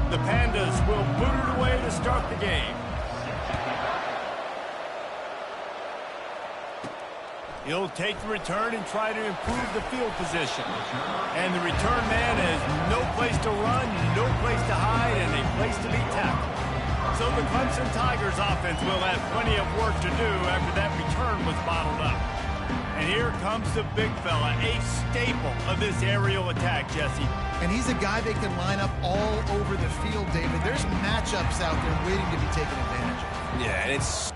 The Pandas will boot it away to start the game. He'll take the return and try to improve the field position. And the return man has no place to run, no place to hide, and a place to be tackled. So the Clemson Tigers offense will have plenty of work to do after that return was bottled up. And here comes the big fella, a staple of this aerial attack, Jesse. And he's a guy they can line up all over the field, David. There's matchups out there waiting to be taken advantage of. Yeah, and it's...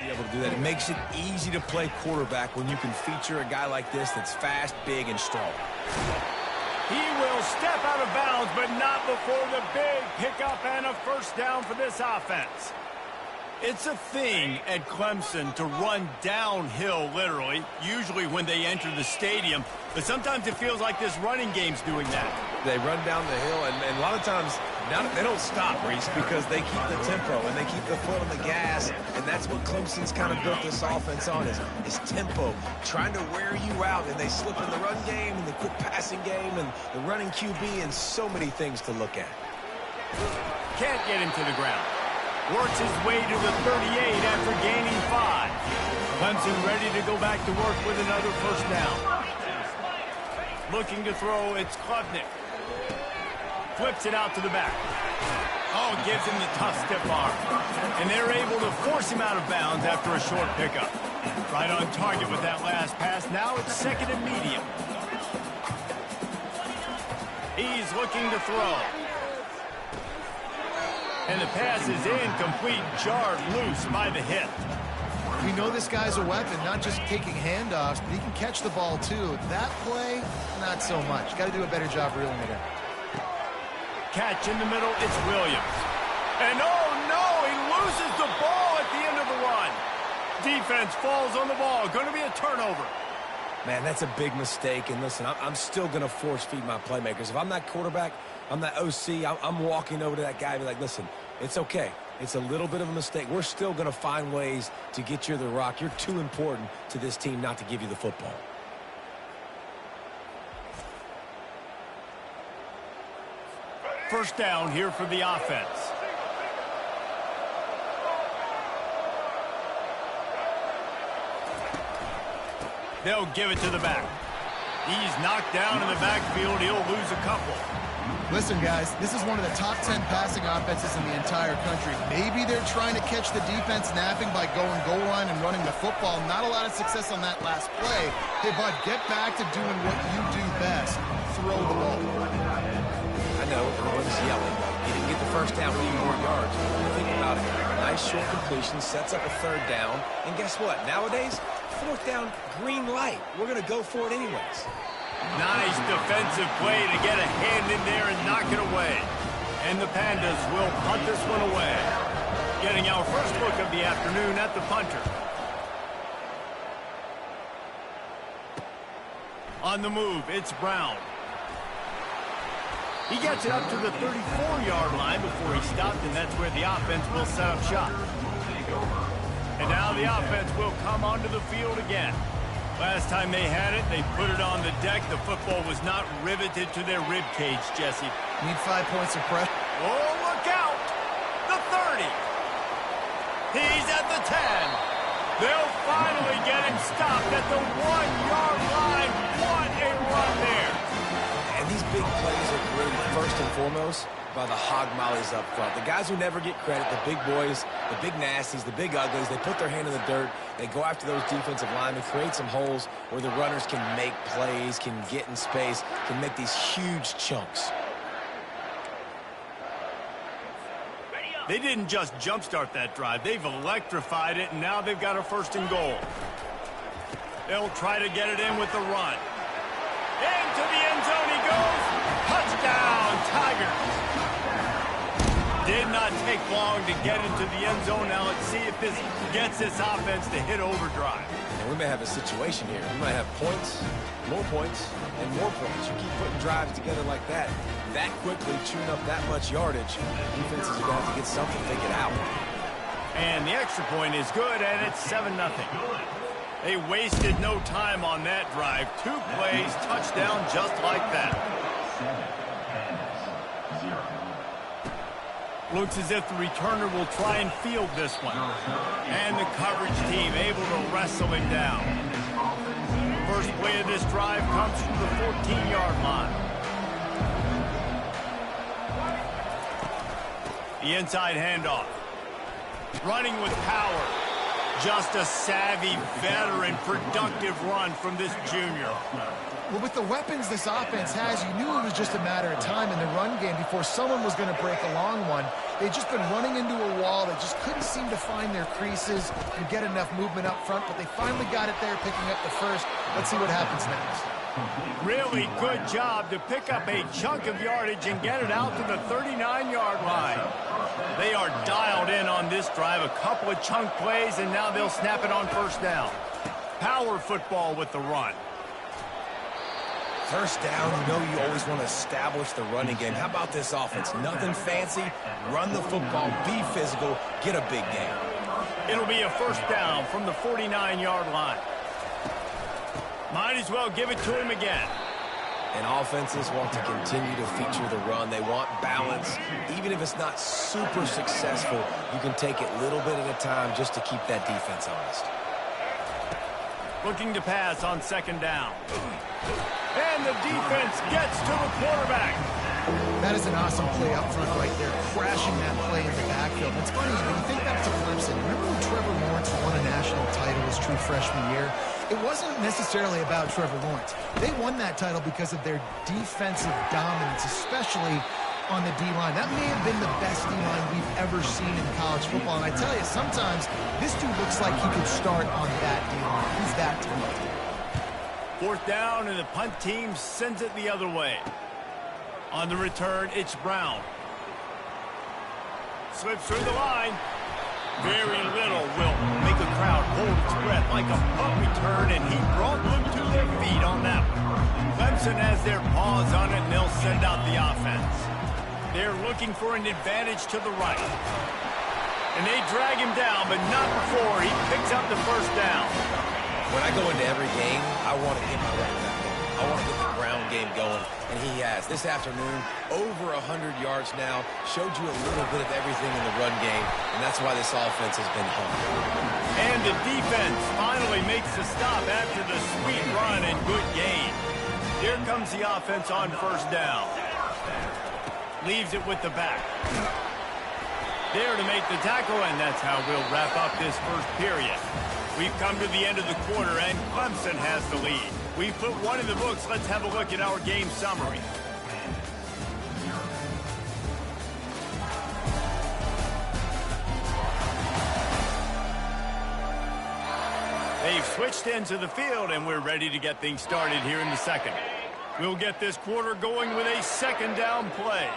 able to do that. It makes it easy to play quarterback when you can feature a guy like this that's fast, big, and strong. He will step out of bounds, but not before the big pickup and a first down for this offense. It's a thing at Clemson to run downhill, literally, usually when they enter the stadium. But sometimes it feels like this running game's doing that. They run down the hill, and a lot of times they don't stop, Reese, because they keep the tempo and they keep the foot on the gas, and that's what Clemson's kind of built this offense on is tempo, trying to wear you out, and they slip in the run game and the quick passing game and the running QB and so many things to look at. Can't get him to the ground. Works his way to the 38 after gaining 5. Clemson ready to go back to work with another first down. Looking to throw, it's Klubnik. Flips it out to the back. Oh, gives him the tough stiff arm. And they're able to force him out of bounds after a short pickup. Right on target with that last pass. Now it's second and medium. He's looking to throw. And the pass is incomplete, jarred loose by the hit. We know this guy's a weapon, not just taking handoffs, but he can catch the ball too. That play, not so much. Got to do a better job reeling it in. Catch in the middle, it's Williams. And oh no, he loses the ball at the end of the run. Defense falls on the ball, going to be a turnover. Man, that's a big mistake, and listen, I'm still going to force feed my playmakers. If I'm that quarterback, I'm that OC, I'm walking over to that guy and be like, listen, it's okay. It's a little bit of a mistake. We're still going to find ways to get you the rock. You're too important to this team not to give you the football. First down here for the offense. They'll give it to the back. He's knocked down in the backfield. He'll lose a couple. Listen, guys, this is one of the top 10 passing offenses in the entire country. Maybe they're trying to catch the defense napping by going goal line and running the football. Not a lot of success on that last play. Hey, bud, get back to doing what you do best. Throw the ball. I know, everyone's yelling. He didn't get the first down, but more yards. Think about it. Nice short completion, sets up a third down. And guess what? Nowadays, fourth down, green light. We're going to go for it anyways. Nice defensive play to get a hand in there and knock it away. And the Pandas will punt this one away. Getting our first look of the afternoon at the punter. On the move, it's Brown. He gets it up to the 34-yard line before he stopped, and that's where the offense will set up shop. And now the offense will come onto the field again. Last time they had it, they put it on the deck. The football was not riveted to their rib cage, Jesse. Need 5 points of pressure. Oh, look out! The 30. He's at the 10. They'll finally get him stopped at the 1-yard line. What a run there! And these big plays are created first and foremost by the hog mollies up front. The guys who never get credit, the big boys, the big nasties, the big uglies, they put their hand in the dirt. They go after those defensive linemen, create some holes where the runners can make plays, can get in space, can make these huge chunks. They didn't just jumpstart that drive. They've electrified it, and now they've got a 1st and goal. They'll try to get it in with the run. Into the end zone he goes. Touchdown, Tigers. Did not take long to get into the end zone. Now let's see if this gets this offense to hit overdrive. And we may have a situation here. We might have points, and more points. You keep putting drives together like that quickly, chewing up that much yardage, defenses are going to have to get something figured out. And the extra point is good, and it's 7-0. They wasted no time on that drive. 2 plays, touchdown just like that. Looks as if the returner will try and field this one. And the coverage team able to wrestle him down. First play of this drive comes from the 14-yard line. The inside handoff. Running with power. Just a savvy, veteran, productive run from this junior. Well, with the weapons this offense has, you knew it was just a matter of time in the run game before someone was going to break a long one. They'd just been running into a wall. They just couldn't seem to find their creases and get enough movement up front, but they finally got it there, picking up the first. Let's see what happens next. Really good job to pick up a chunk of yardage and get it out to the 39-yard line. They are dialed in on this drive. A couple of chunk plays, and now they'll snap it on 1st down. Power football with the run. 1st down, you know you always want to establish the running game. How about this offense? Nothing fancy. Run the football, be physical, get a big gain. It'll be a 1st down from the 49-yard line. Might as well give it to him again. And offenses want to continue to feature the run. They want balance. Even if it's not super successful, you can take it little bit at a time just to keep that defense honest. Looking to pass on 2nd down. And the defense gets to the quarterback. That is an awesome play up front right there, crashing that play in the backfield. It's funny, when you think back to Clemson, remember when Trevor Lawrence won a national title his true freshman year? It wasn't necessarily about Trevor Lawrence. They won that title because of their defensive dominance, especially on the D-line. That may have been the best D-line we've ever seen in college football. And I tell you, sometimes this dude looks like he could start on that D-line. He's that talented. 4th down, and the punt team sends it the other way. On the return, it's Brown. Slips through the line. Very little will make the crowd hold its breath like a punt return, and he brought them to their feet on that one. Clemson has their paws on it, and they'll send out the offense. They're looking for an advantage to the right. And they drag him down, but not before he picks up the 1st down. When I go into every game, I want to get my running back going. I want to get the ground game going, and he has. This afternoon, over 100 yards now, showed you a little bit of everything in the run game, and that's why this offense has been hung. And the defense finally makes the stop after the sweet run and good gain. Here comes the offense on 1st down. Leaves it with the back. There to make the tackle, and that's how we'll wrap up this 1st period. We've come to the end of the quarter, and Clemson has the lead. We've put one in the books. Let's have a look at our game summary. They've switched into the field, and we're ready to get things started here in the 2nd. We'll get this quarter going with a 2nd down play.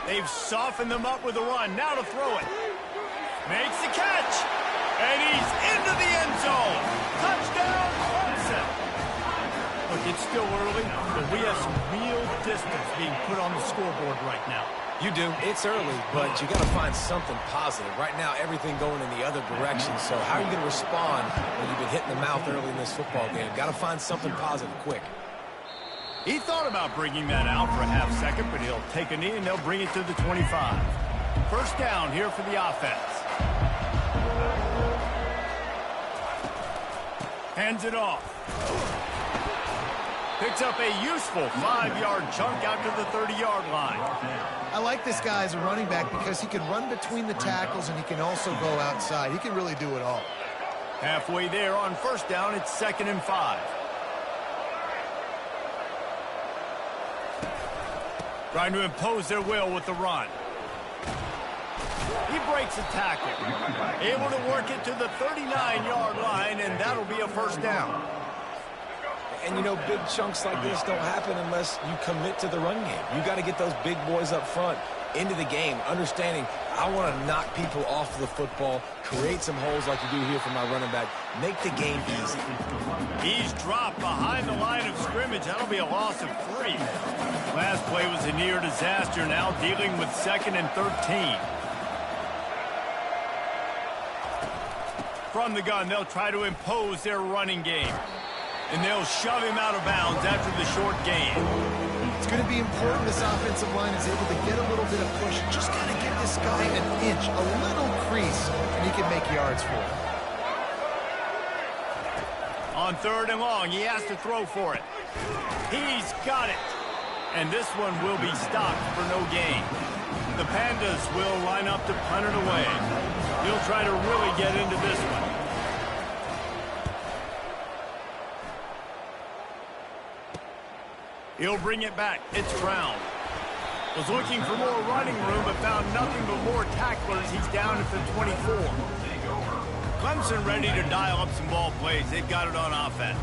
They've softened them up with a run. Now to throw it. Makes the catch. And he's into the end zone. Touchdown, Clemson. Look, it's still early, but we have some real distance being put on the scoreboard right now. You do. It's early, but you got to find something positive. Right now, everything going in the other direction. So how are you going to respond when you've been hit in the mouth early in this football game? Got to find something positive quick. He thought about bringing that out for a half second, but he'll take a knee and they'll bring it to the 25. 1st down here for the offense. Hands it off. Picks up a useful 5-yard chunk out to the 30-yard line. I like this guy as a running back because he can run between the tackles and he can also go outside. He can really do it all. Halfway there on first down, it's 2nd and 5. Trying to impose their will with the run. He breaks a tackle. Able to work it to the 39-yard line, and that'll be a first down. And, you know, big chunks like this don't happen unless you commit to the run game. You got to get those big boys up front into the game, understanding I want to knock people off the football, create some holes like you do here for my running back, make the game easy. He's dropped behind the line of scrimmage. That'll be a loss of 3. Last play was a near disaster, now dealing with 2nd and 13. From the gun, they'll try to impose their running game. And they'll shove him out of bounds after the short gain. It's going to be important this offensive line is able to get a little bit of push. Just got to give this guy an inch, a little crease, and he can make yards for it. On 3rd and long, he has to throw for it. He's got it. And this one will be stopped for no gain. The Pandas will line up to punt it away. He'll try to really get into this one. He'll bring it back. It's Brown. Was looking for more running room, but found nothing but more tacklers. He's down at the 24. Clemson ready to dial up some ball plays. They've got it on offense.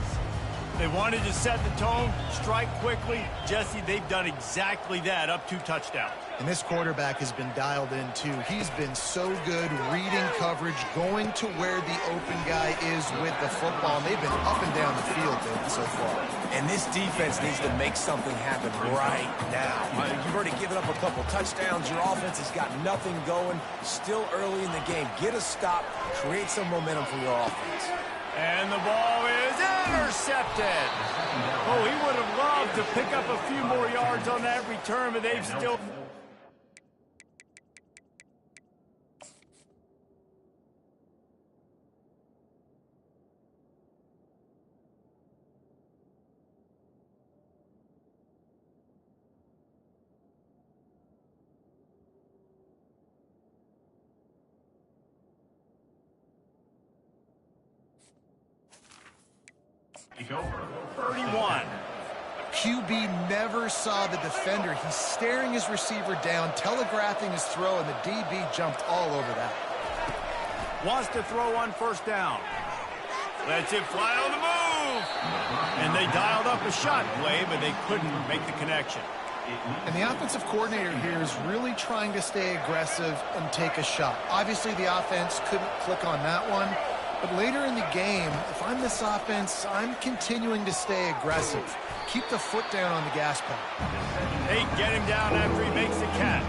They wanted to set the tone, strike quickly. Jesse, they've done exactly that, up 2 touchdowns. And this quarterback has been dialed in, too. He's been so good reading coverage, going to where the open guy is with the football. And they've been up and down the field, David, so far. And this defense needs to make something happen right now. You've already given up a couple touchdowns. Your offense has got nothing going. Still early in the game. Get a stop. Create some momentum for your offense. And the ball is intercepted. Oh, he would have loved to pick up a few more yards on that return, but they've still... Over 31. QB never saw the defender. He's staring his receiver down, telegraphing his throw, and the DB jumped all over that. Wants to throw on first down. Lets it fly on the move. And they dialed up a shot play, but they couldn't make the connection. And the offensive coordinator here is really trying to stay aggressive and take a shot. Obviously, the offense couldn't click on that one. But later in the game, if I'm this offense, I'm continuing to stay aggressive. Keep the foot down on the gas pedal. They get him down after he makes the catch.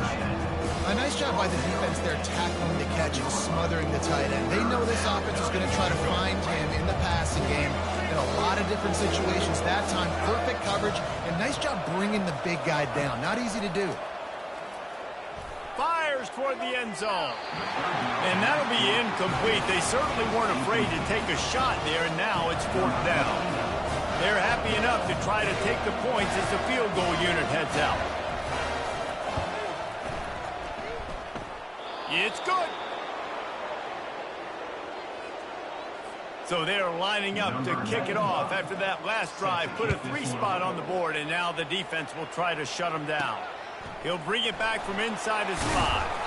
A nice job by the defense there tackling the catch and smothering the tight end. They know this offense is going to try to find him in the passing game in a lot of different situations. That time, perfect coverage, and nice job bringing the big guy down. Not easy to do. Fires toward the end zone. And that'll be incomplete. They certainly weren't afraid to take a shot there, and now it's 4th down. They're happy enough to try to take the points as the field goal unit heads out. It's good. So they're lining up to kick it off after that last drive. Put a 3-spot on the board, and now the defense will try to shut them down. He'll bring it back from inside his 5.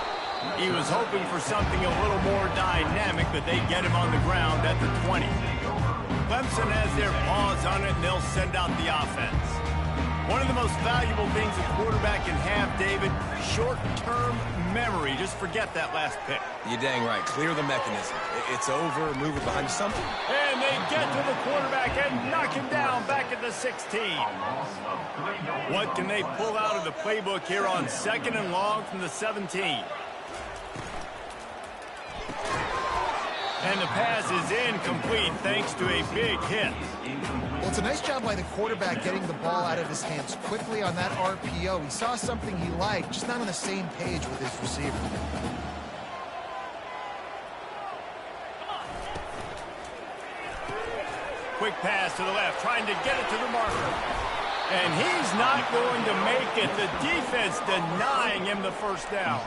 He was hoping for something a little more dynamic, but they get him on the ground at the 20. Clemson has their paws on it, and they'll send out the offense. One of the most valuable things a quarterback can have, David, short-term memory. Just forget that last pick. You're dang right. Clear the mechanism. It's over. Move it behind something. And they get to the quarterback and knock him down back at the 16. What can they pull out of the playbook here on 2nd and long from the 17? And the pass is incomplete thanks to a big hit. Well, it's a nice job by the quarterback getting the ball out of his hands quickly on that RPO. He saw something he liked, just not on the same page with his receiver. Quick pass to the left, trying to get it to the marker. And he's not going to make it. The defense denying him the first down.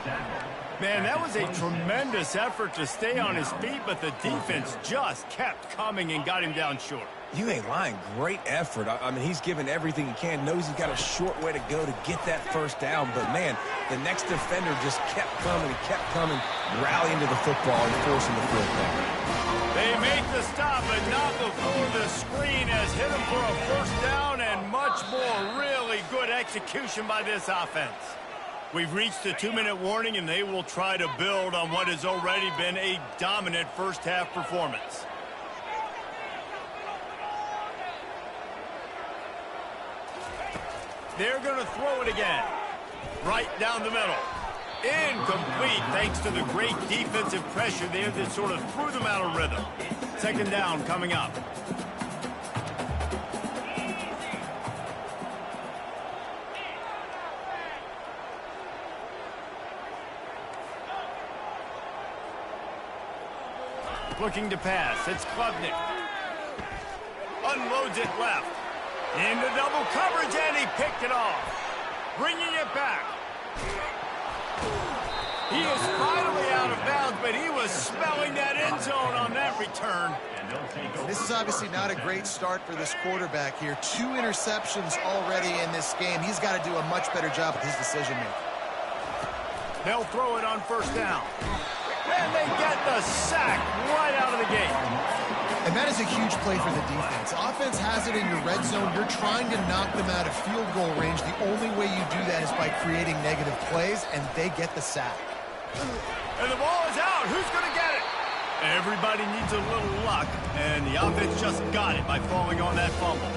Man, that was a tremendous effort to stay on his feet, but the defense just kept coming and got him down short. You ain't lying. Great effort. I mean, he's given everything he can. Knows he's got a short way to go to get that first down. But, man, the next defender just kept coming, rallying to the football and forcing the field goal. They make the stop, but not before the screen has hit him for a first down and much more. Really good execution by this offense. We've reached the 2-minute warning, and they will try to build on what has already been a dominant first-half performance. They're going to throw it again. Right down the middle. Incomplete, thanks to the great defensive pressure there that sort of threw them out of rhythm. Second down coming up. Looking to pass. It's Klubnik. Unloads it left. Into double coverage, and he picked it off. Bringing it back. He is finally out of bounds, but he was smelling that end zone on that return. This is obviously not a great start for this quarterback here. 2 interceptions already in this game. He's got to do a much better job with his decision-making. They'll throw it on first down. And they get the sack right out of the gate. And that is a huge play for the defense. Offense has it in your red zone. You're trying to knock them out of field goal range. The only way you do that is by creating negative plays, and they get the sack. And the ball is out. Who's going to get it? Everybody needs a little luck, and the offense just got it by falling on that fumble.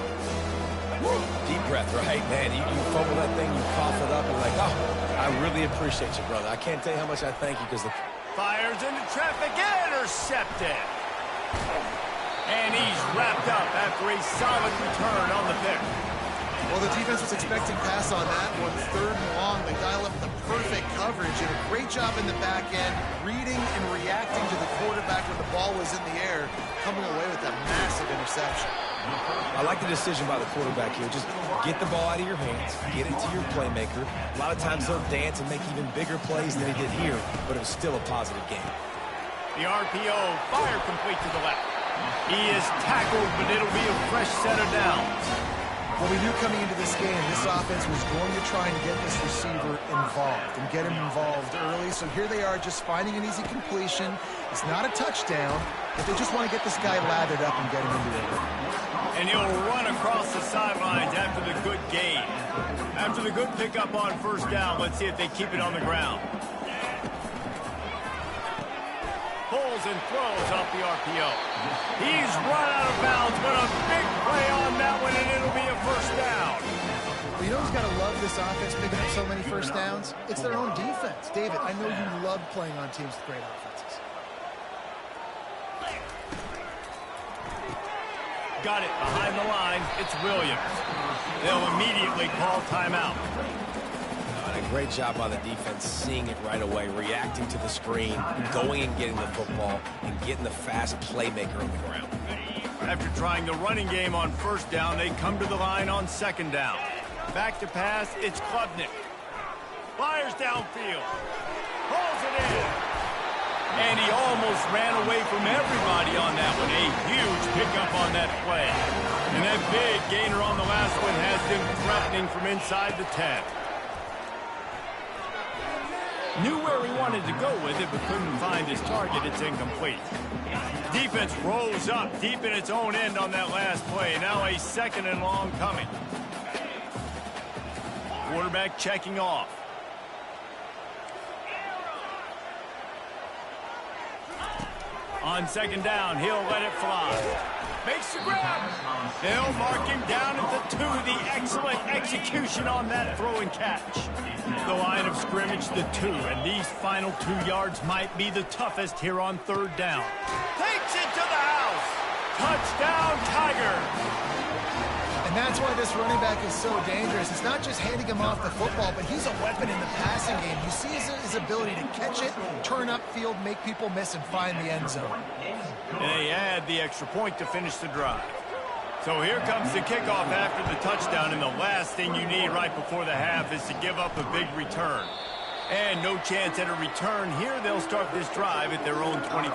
Deep breath, right, man? You fumble that thing, you cough it up, and like, oh, I really appreciate you, brother. I can't tell you how much I thank you because the... Fires into traffic, intercepted. And he's wrapped up after a solid return on the pick. Well, the defense was expecting pass on that one. 3rd and long. They dial up the perfect coverage and a great job in the back end, reading and reacting to the quarterback when the ball was in the air, coming away with a massive interception. I like the decision by the quarterback here. Just get the ball out of your hands, get it to your playmaker. A lot of times he'll dance and make even bigger plays than he did here, but it was still a positive game. The RPO fire complete to the left. He is tackled, but it'll be a fresh set of downs. Well, we knew coming into this game, this offense was going to try and get this receiver involved and get him involved early. So here they are just finding an easy completion. It's not a touchdown, but they just want to get this guy lathered up and get him into it. And he'll run across the sidelines after the good gain. After the good pickup on first down, let's see if they keep it on the ground. Pulls and throws off the RPO. He's run out of bounds, but a big play on that one, and it'll be a first down. Well, you know who's got to love this offense picking up so many first downs? It's their own defense. David, I know you love playing on teams with great offenses. Got it behind the line. It's Williams. They'll immediately call timeout. A great job by the defense, seeing it right away, reacting to the screen, going and getting the football, and getting the fast playmaker on the ground. After trying the running game on first down, they come to the line on second down. Back to pass, it's Klubnik. Fires downfield. Pulls it in. And he almost ran away from everybody on that one. A huge pickup on that play. And that big gainer on the last one has him threatening from inside the 10. Knew where he wanted to go with it, but couldn't find his target. It's incomplete. Defense rolls up deep in its own end on that last play. Now a 2nd and long coming. Quarterback checking off. On second down, he'll let it fly. Makes the grab. They'll mark him down at the 2. The excellent execution on that throw and catch. The line of scrimmage, the 2, and these final 2 yards might be the toughest here on 3rd down. Takes it to the house. Touchdown, Tiger. And that's why this running back is so dangerous. It's not just handing him off the football, but he's a weapon in the passing game. You see his ability to catch it, turn upfield, make people miss, and find the end zone. And they add the extra point to finish the drive. So here comes the kickoff after the touchdown, and the last thing you need right before the half is to give up a big return. And no chance at a return here. They'll start this drive at their own 25.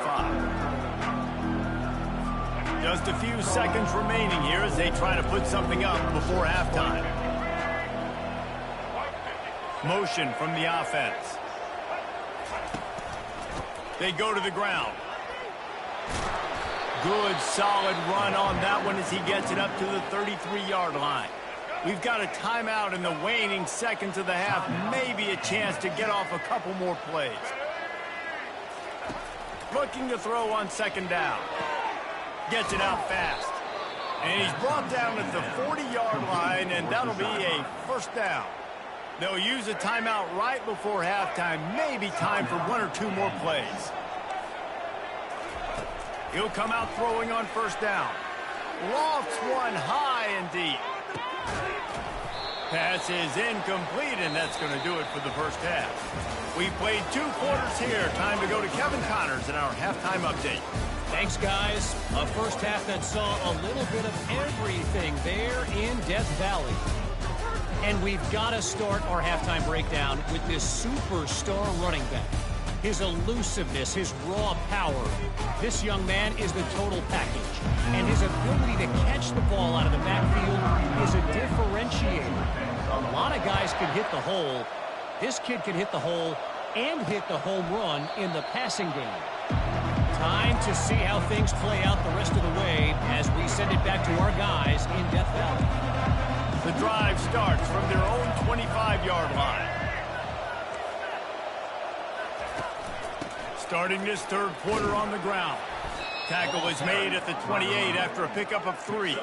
Just a few seconds remaining here as they try to put something up before halftime. Motion from the offense. They go to the ground. Good, solid run on that one as he gets it up to the 33-yard line. We've got a timeout in the waning seconds of the half. Maybe a chance to get off a couple more plays. Looking to throw on second down. Gets it out fast. And he's brought down at the 40-yard line, and that'll be a first down. They'll use a timeout right before halftime. Maybe time for one or two more plays. He'll come out throwing on first down. Lofts one high and deep. Pass is incomplete, and that's going to do it for the first half. We played 2 quarters here. Time to go to Kevin Connors in our halftime update. Thanks, guys. A first half that saw a little bit of everything there in Death Valley. And we've got to start our halftime breakdown with this superstar running back. His elusiveness, his raw power. This young man is the total package. And his ability to catch the ball out of the backfield is a differentiator. A lot of guys can hit the hole. This kid can hit the hole and hit the home run in the passing game. Time to see how things play out the rest of the way as we send it back to our guys in Death Valley. The drive starts from their own 25-yard line. Starting this third quarter on the ground. Tackle is made at the 28 after a pickup of 3.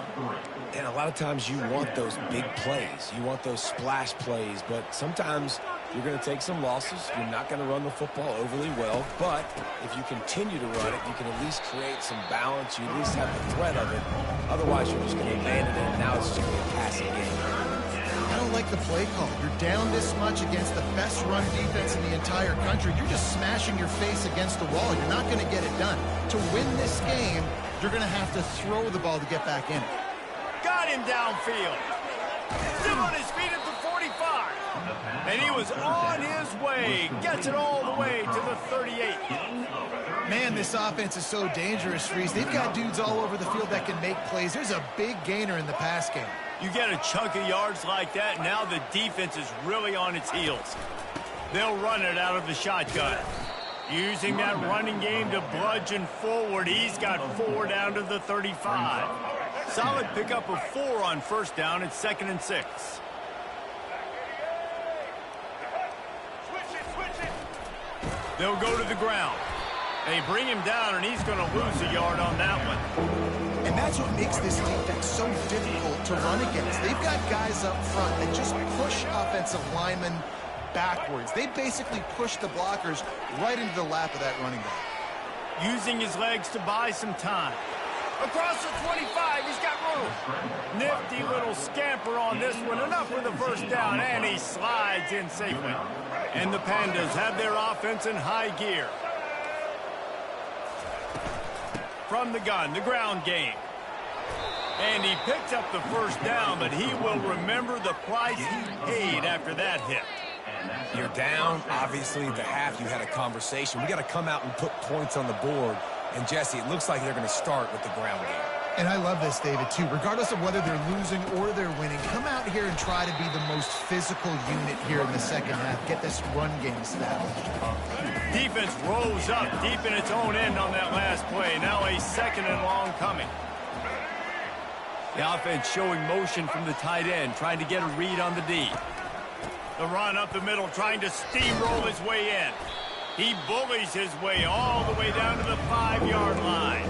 And a lot of times you want those big plays. You want those splash plays, but sometimes you're going to take some losses. You're not going to run the football overly well, but if you continue to run it, you can at least create some balance. You at least have the threat of it. Otherwise, you're just going to abandon it, and now it's just going to be a passing game. I don't like the play call. You're down this much against the best run defense in the entire country. You're just smashing your face against the wall. You're not going to get it done. To win this game, you're going to have to throw the ball to get back in it. Got him downfield. Still on his feet at the 45. And he was on his way. Gets it all the way to the 38. Man, this offense is so dangerous, Reese. They've got dudes all over the field that can make plays. There's a big gainer in the pass game. You get a chunk of yards like that, now the defense is really on its heels. They'll run it out of the shotgun. Using that running game to bludgeon forward, he's got 4 down to the 35. Solid pickup of 4 on first down. It's 2nd and 6. They'll go to the ground. They bring him down, and he's going to lose a yard on that one. And that's what makes this defense so difficult to run against. They've got guys up front that just push offensive linemen backwards. They basically push the blockers right into the lap of that running back. Using his legs to buy some time. Across the 25, he's got room. Nifty little scamper on this one. Enough for the first down, and he slides in safely. And the Pandas have their offense in high gear. From the gun, the ground game. And he picks up the first down, but he will remember the price he paid after that hit. You're down. Obviously, at the half, you had a conversation. We got to come out and put points on the board. And, Jesse, it looks like they're going to start with the ground game. And I love this, David, too. Regardless of whether they're losing or they're winning, come out here and try to be the most physical unit here in the second half. Get this run game established. Defense rose up deep in its own end on that last play. Now a 2nd and long coming. The offense showing motion from the tight end, trying to get a read on the D. The run up the middle, trying to steamroll his way in. He bullies his way all the way down to the 5-yard line.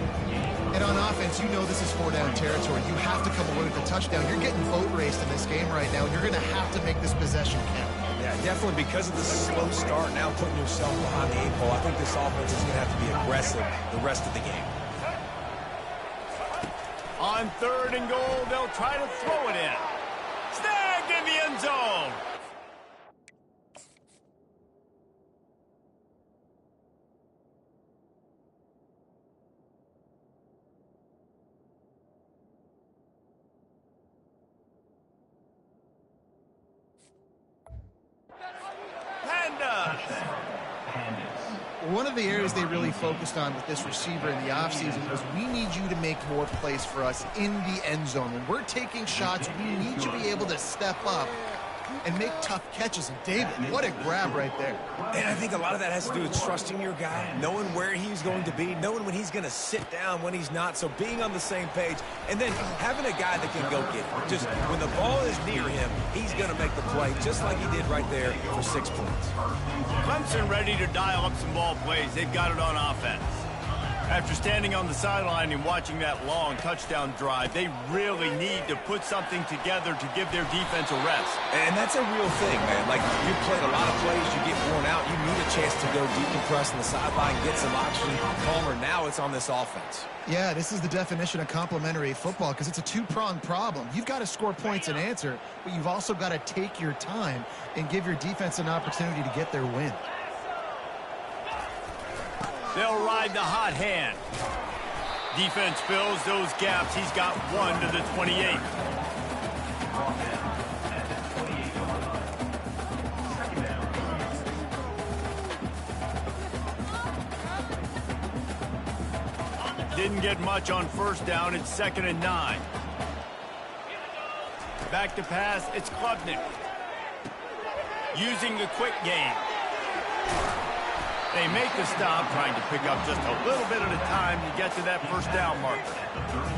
And on offense, you know this is 4-down territory. You have to come away with a touchdown. You're getting boat raced in this game right now, and you're going to have to make this possession count. Yeah, definitely because of the slow start, now putting yourself behind the 8 ball, I think this offense is going to have to be aggressive the rest of the game. On 3rd and goal, they'll try to throw it in. Snagged in the end zone. One of the areas they really focused on with this receiver in the offseason was we need you to make more plays for us in the end zone. When we're taking shots, we need you to be able to step up and make tough catches. And David, what a grab right there. And I think a lot of that has to do with trusting your guy, knowing where he's going to be, knowing when he's going to sit down, when he's not, so being on the same page, and then having a guy that can go get it. Just when the ball is near him, he's going to make the play, just like he did right there for 6 points. Clemson ready to dial up some ball plays. They've got it on offense. After standing on the sideline and watching that long touchdown drive, they really need to put something together to give their defense a rest. And that's a real thing, man. Like, you've played a lot of plays, you get worn out, you need a chance to go decompress on the sideline, get some oxygen, calmer. Now it's on this offense. Yeah, this is the definition of complementary football because it's a two-pronged problem. You've got to score points and answer, but you've also got to take your time and give your defense an opportunity to get their win. They'll ride the hot hand. Defense fills those gaps. He's got 1 to the 28. Didn't get much on first down. It's 2nd and 9. Back to pass. It's Klubnik. Using the quick game. They make the stop, trying to pick up just a little bit at a time to get to that first down marker.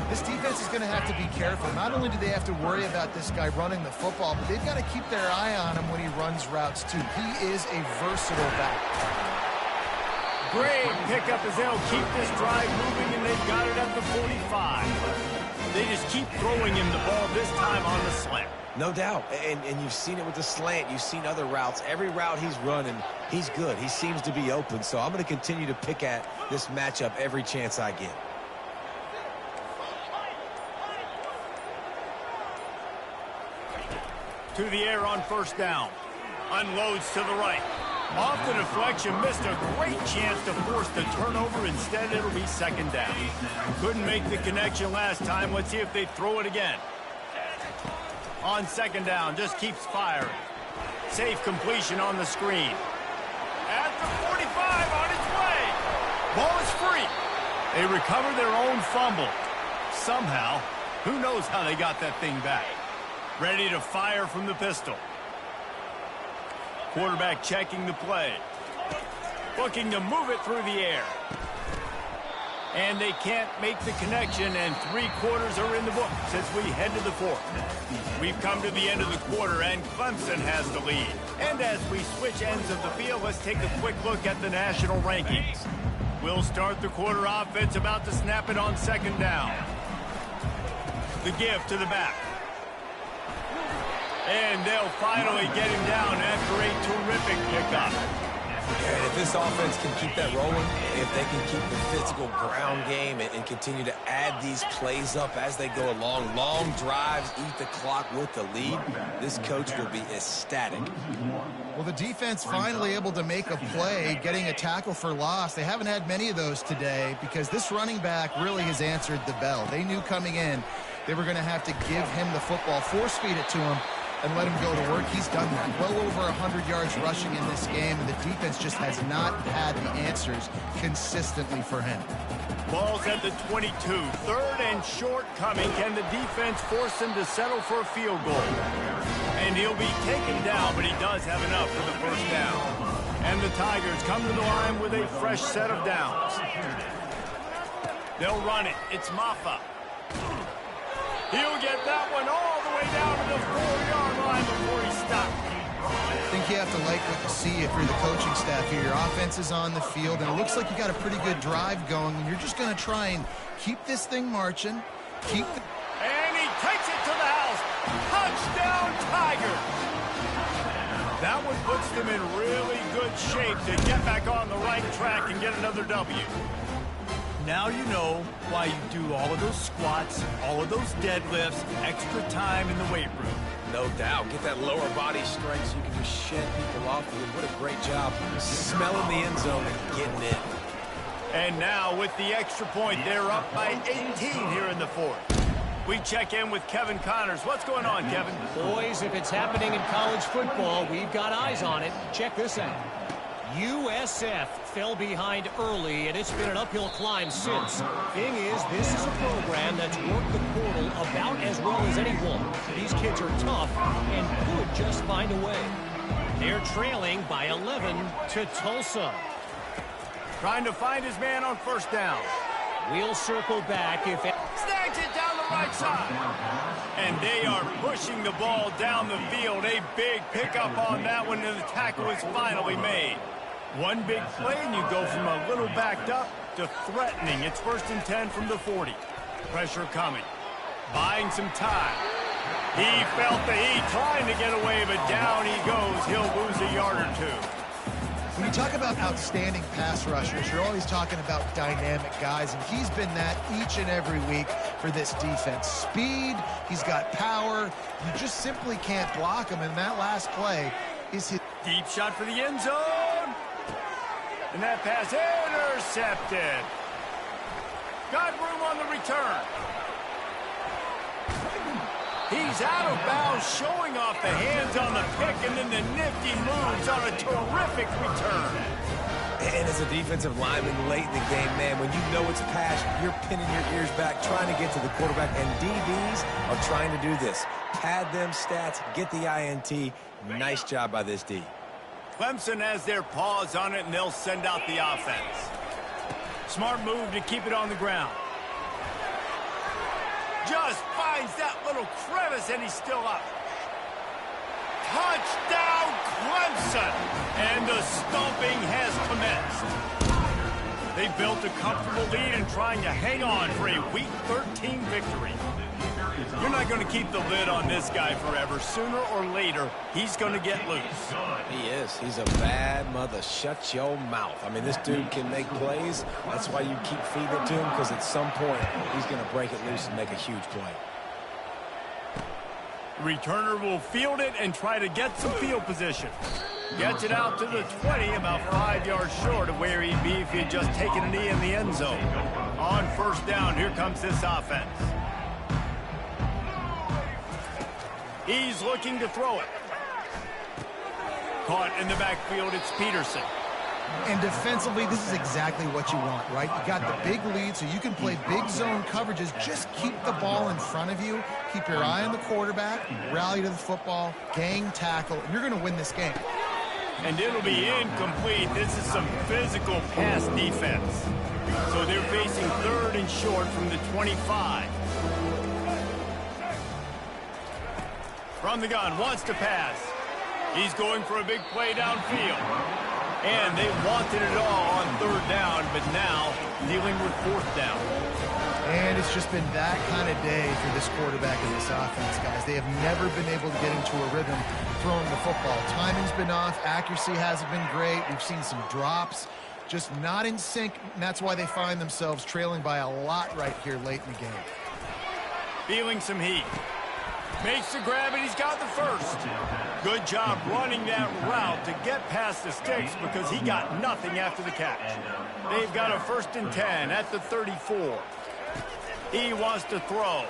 This defense is going to have to be careful. Not only do they have to worry about this guy running the football, but they've got to keep their eye on him when he runs routes, too. He is a versatile back. Great pickup as they'll keep this drive moving, and they've got it at the 45. They just keep throwing him the ball, this time on the slant. No doubt, and you've seen it with the slant. You've seen other routes. Every route he's running, he's good. He seems to be open, so I'm going to continue to pick at this matchup every chance I get. To the air on first down. Unloads to the right. Off the deflection, missed a great chance to force the turnover. Instead, it'll be 2nd down. Couldn't make the connection last time. Let's see if they throw it again. On 2nd down, just keeps firing. Safe completion on the screen. At the 45, on its way. Ball is free. They recover their own fumble. Somehow, who knows how they got that thing back. Ready to fire from the pistol. Quarterback checking the play. Looking to move it through the air. And they can't make the connection, and 3 quarters are in the book since we head to the 4th. We've come to the end of the quarter, and Clemson has the lead. And as we switch ends of the field, let's take a quick look at the national rankings. We'll start the quarter offense, about to snap it on 2nd down. The give to the back. And they'll finally get him down after a terrific pickup. And if this offense can keep that rolling, if they can keep the physical ground game and continue to add these plays up as they go along, long drives, eat the clock with the lead, this coach will be ecstatic. Well, the defense finally able to make a play, getting a tackle for loss. They haven't had many of those today because this running back really has answered the bell. They knew coming in they were going to have to give him the football, force feed it to him, and let him go to work. He's done that. Well over 100 yards rushing in this game, and the defense just has not had the answers consistently for him. Ball's at the 22. 3rd and short coming. Can the defense force him to settle for a field goal? And he'll be taken down, but he does have enough for the first down. And the Tigers come to the line with a fresh set of downs. They'll run it. It's Maffa. He'll get that one all the way down to the 4-yard line before he stopped. I think you have to like what you see if you're the coaching staff here. Your offense is on the field, and it looks like you got a pretty good drive going, and you're just going to try and keep this thing marching. And he takes it to the house. Touchdown, Tigers. That one puts them in really good shape to get back on the right track and get another W. Now you know why you do all of those squats, all of those deadlifts, extra time in the weight room. No doubt. Get that lower body strength so you can just shed people off. What a great job smelling the end zone and getting in. And now with the extra point, they're up by 18 here in the 4th. We check in with Kevin Connors. What's going on, Kevin? Boys, if it's happening in college football, we've got eyes on it. Check this out. USF fell behind early, and it's been an uphill climb since. Thing is, this is a program that's worked the portal about as well as anyone. These kids are tough and could just find a way. They're trailing by 11 to Tulsa. Trying to find his man on first down. We'll circle back if it... Snags it down the right side. And they are pushing the ball down the field. A big pickup on that one, and the tackle is finally made. One big play, and you go from a little backed up to threatening. It's 1st and 10 from the 40. Pressure coming. Buying some time. He felt the heat, trying to get away, but down he goes. He'll lose a yard or two. When you talk about outstanding pass rushers, you're always talking about dynamic guys, and he's been that each and every week for this defense. Speed, he's got power. You just simply can't block him, and that last play is his... Deep shot for the end zone. And that pass intercepted. Got room on the return. He's out of bounds, showing off the hands on the pick, and then the nifty moves on a terrific return. And as a defensive lineman late in the game, man, when you know it's pass, you're pinning your ears back, trying to get to the quarterback, and DBs are trying to do this. Pad them stats, get the INT. Nice job by this D. Clemson has their paws on it, and they'll send out the offense. Smart move to keep it on the ground. Just finds that little crevice, and he's still up. Touchdown, Clemson! And the stomping has commenced. They built a comfortable lead and trying to hang on for a Week 13 victory. You're not going to keep the lid on this guy forever. Sooner or later, he's going to get loose. He is. He's a bad mother. Shut your mouth. I mean, this dude can make plays. That's why you keep feeding it to him, because at some point, he's going to break it loose and make a huge play. Returner will field it and try to get some field position. Gets it out to the 20, about 5 yards short of where he'd be if he'd just taken a knee in the end zone. On first down, here comes this offense. He's looking to throw it. Caught in the backfield, it's Peterson. And defensively, this is exactly what you want, right? You got the big lead, so you can play big zone coverages. Just keep the ball in front of you. Keep your eye on the quarterback. Rally to the football. Gang tackle. And you're going to win this game. And it'll be incomplete. This is some physical pass defense. So they're facing 3rd and short from the 25. From the gun, wants to pass. He's going for a big play downfield. And they wanted it all on 3rd down, but now dealing with 4th down. And it's just been that kind of day for this quarterback and this offense, guys. They have never been able to get into a rhythm throwing the football. Timing's been off. Accuracy hasn't been great. We've seen some drops. Just not in sync, and that's why they find themselves trailing by a lot right here late in the game. Feeling some heat. Makes the grab, and he's got the first. Good job running that route to get past the sticks because he got nothing after the catch. They've got a 1st and 10 at the 34. He wants to throw.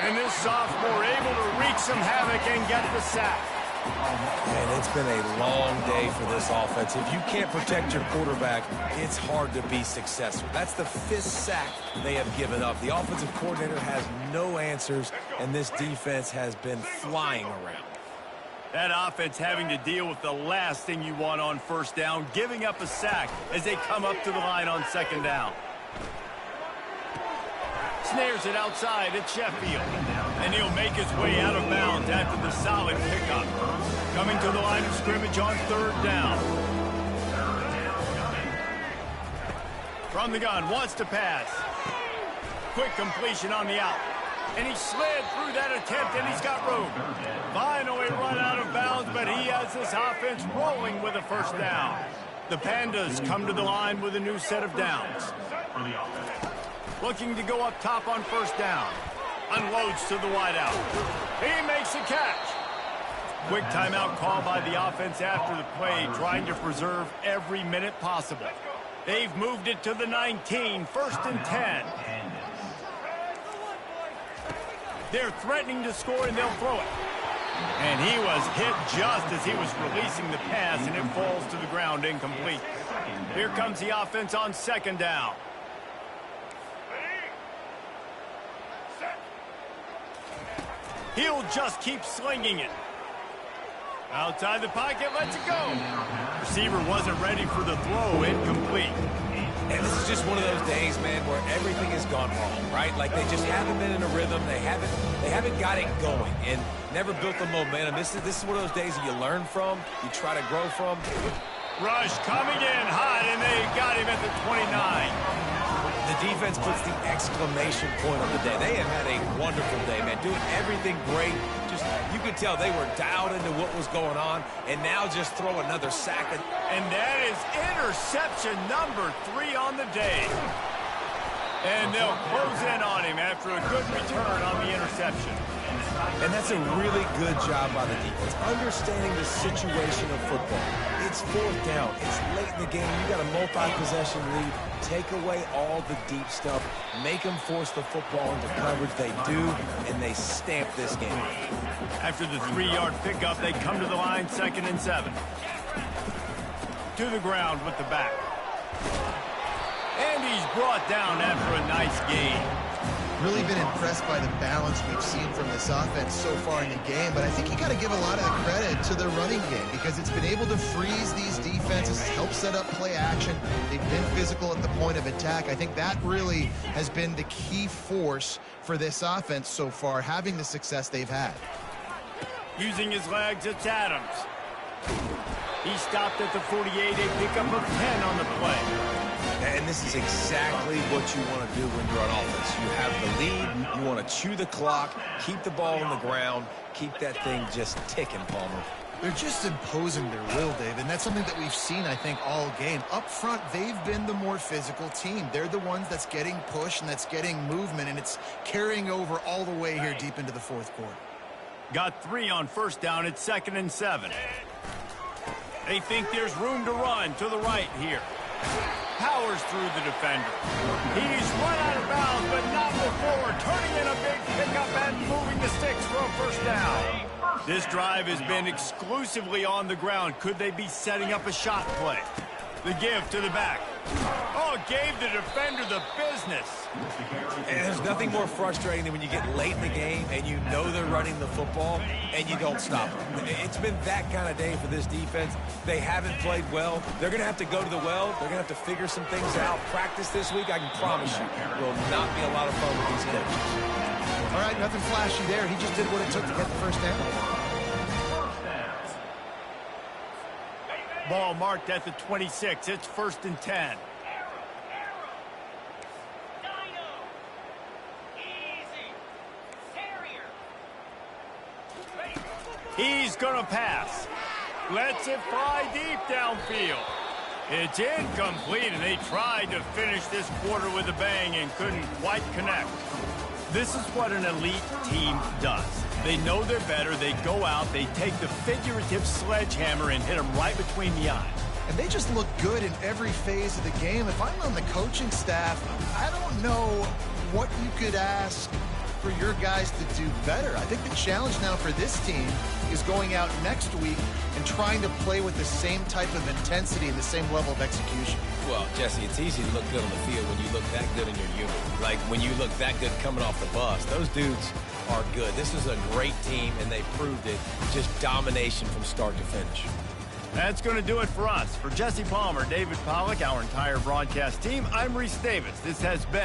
And this sophomore able to wreak some havoc and get the sack. And it's been a long day for this offense. If you can't protect your quarterback, it's hard to be successful. That's the 5th sack they have given up. The offensive coordinator has no answers, and this defense has been flying around. That offense having to deal with the last thing you want on 1st down, giving up a sack as they come up to the line on 2nd down. Snares it outside at Sheffield. And he'll make his way out of bounds after the solid pickup. Coming to the line of scrimmage on 3rd down. From the gun, wants to pass. Quick completion on the out. And he slid through that attempt, and he's got room. Finally run out of bounds, but he has this offense rolling with a 1st down. The Pandas come to the line with a new set of downs. Looking to go up top on 1st down. Unloads to the wideout. He makes a catch. Quick timeout call by the offense after the play, trying to preserve every minute possible. They've moved it to the 19, 1st and 10. They're threatening to score, and they'll throw it. And he was hit just as he was releasing the pass, and it falls to the ground incomplete. Here comes the offense on second down. He'll just keep slinging it. Outside the pocket, lets it go. Receiver wasn't ready for the throw, incomplete. And this is just one of those days, man, where everything has gone wrong, right? Like they just haven't been in a rhythm. They haven't got it going and never built the momentum. This is one of those days that you learn from, you try to grow from. Rush coming in hot, and they got him at the 29. The defense puts the exclamation point on the day. They have had a wonderful day, man, doing everything great. Just, you could tell they were dialed into what was going on, and now just throw another sack. And that is interception number 3 on the day. And they'll close in on him after a good return on the interception. And that's a really good job by the defense, understanding the situation of football. It's fourth down. It's late in the game. You got a multi-possession lead. Take away all the deep stuff. Make them force the football into coverage. They do, and they stamp this game. After the 3-yard pickup, they come to the line, 2nd and 7. To the ground with the back. And he's brought down after a nice gain. Really been impressed by the balance we've seen from this offense so far in the game, but I think you got to give a lot of the credit to the running game because it's been able to freeze these defenses, help set up play action. They've been physical at the point of attack. I think that really has been the key force for this offense so far, having the success they've had. Using his legs, it's Adams. He stopped at the 48, a pickup of 10 on the play. And this is exactly what you want to do when you're on offense. You have the lead, you want to chew the clock, keep the ball on the ground, keep that thing just ticking, Palmer. They're just imposing their will, Dave, and that's something that we've seen, I think, all game. Up front, they've been the more physical team. They're the ones that's getting pushed and that's getting movement, and it's carrying over all the way here deep into the fourth quarter. Got 3 on first down. It's 2nd and 7. They think there's room to run to the right here. Powers through the defender. He's run out of bounds, but not before. Turning in a big pickup and moving the sticks for a first down. This drive has been exclusively on the ground. Could they be setting up a shot play? The give to the back. Oh, gave the defender the business. And there's nothing more frustrating than when you get late in the game and you know they're running the football and you don't stop them. It's been that kind of day for this defense. They haven't played well. They're going to have to go to the well. They're going to have to figure some things out. Practice this week, I can promise you, will not be a lot of fun with these coaches. All right, nothing flashy there. He just did what it took to get the first down. Ball marked at the 26. It's 1st and 10. He's going to pass. Lets it fly deep downfield. It's incomplete, and they tried to finish this quarter with a bang and couldn't quite connect. This is what an elite team does. They know they're better. They go out. They take the figurative sledgehammer and hit them right between the eyes. And they just look good in every phase of the game. If I'm on the coaching staff, I don't know what you could ask for your guys to do better. I think the challenge now for this team is going out next week and trying to play with the same type of intensity and the same level of execution. Well, Jesse, it's easy to look good on the field when you look that good in your unit. Like when you look that good coming off the bus. Those dudes are good. This is a great team, and they proved it. Just domination from start to finish. That's going to do it for us. For Jesse Palmer, David Pollack, our entire broadcast team, I'm Reese Davis. This has been